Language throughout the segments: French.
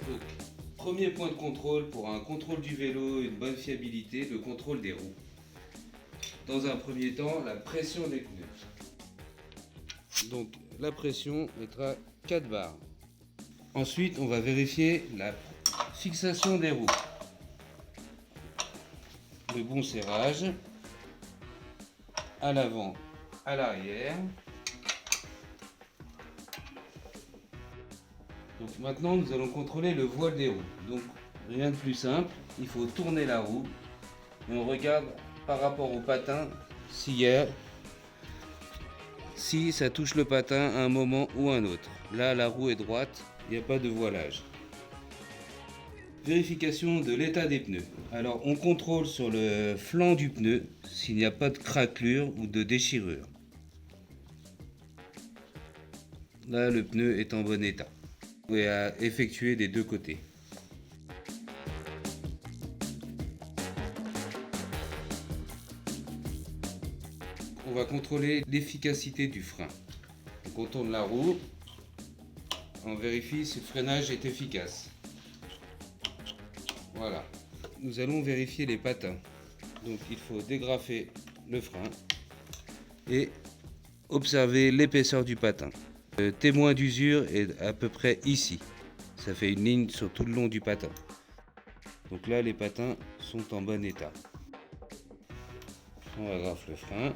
Donc, premier point de contrôle pour un contrôle du vélo, une bonne fiabilité, le contrôle des roues. Dans un premier temps, la pression des pneus. Donc la pression est à 4 bars. Ensuite, on va vérifier la fixation des roues. Le bon serrage à l'avant, à l'arrière. Donc maintenant, nous allons contrôler le voile des roues. Donc rien de plus simple, il faut tourner la roue et on regarde par rapport au patin si ça touche le patin à un moment ou à un autre. Là, la roue est droite, il n'y a pas de voilage. Vérification de l'état des pneus. Alors on contrôle sur le flanc du pneu s'il n'y a pas de craquelure ou de déchirure. Là, le pneu est en bon état et à effectuer des deux côtés. On va contrôler l'efficacité du frein. Donc on tourne la roue, on vérifie si le freinage est efficace. Voilà. Nous allons vérifier les patins. Donc il faut dégrafer le frein et observer l'épaisseur du patin. Le témoin d'usure est à peu près ici. Ça fait une ligne sur tout le long du patin. Donc là, les patins sont en bon état. On agrafe le frein.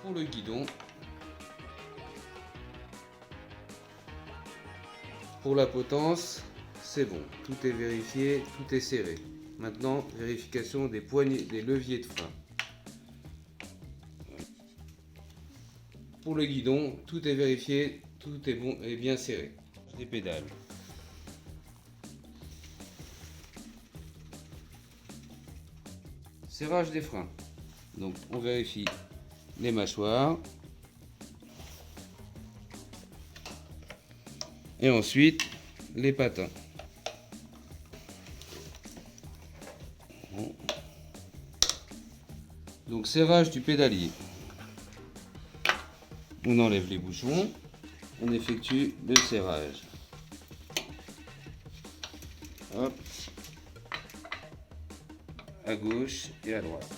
Pour le guidon, pour la potence, c'est bon. Tout est vérifié, tout est serré. Maintenant, vérification des poignées, des leviers de frein. Pour le guidon, tout est vérifié, tout est bon et bien serré. Les pédales. Serrage des freins. Donc on vérifie les mâchoires. Et ensuite les patins. Donc serrage du pédalier. On enlève les bouchons, on effectue le serrage. Hop. À gauche et à droite.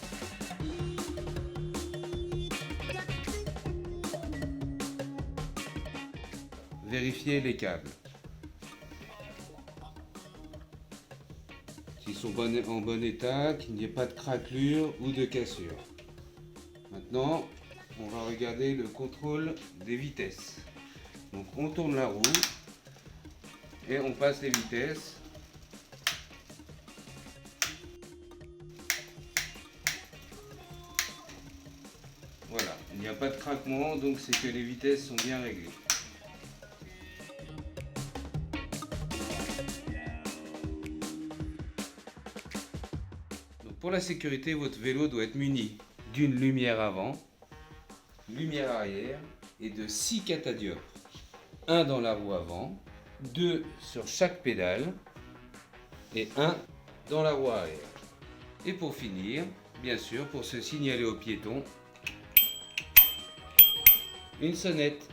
Vérifiez les câbles. Qu'ils sont en bon état, qu'il n'y ait pas de craquelure ou de cassure. Maintenant, on va regarder le contrôle des vitesses. Donc on tourne la roue et on passe les vitesses. Voilà, il n'y a pas de craquement, donc c'est que les vitesses sont bien réglées. Donc pour la sécurité, votre vélo doit être muni d'une lumière avant, lumière arrière et de 6 catadioptres. Un dans la roue avant, 2 sur chaque pédale et 1 dans la roue arrière. Et pour finir, bien sûr, pour se signaler aux piétons, une sonnette.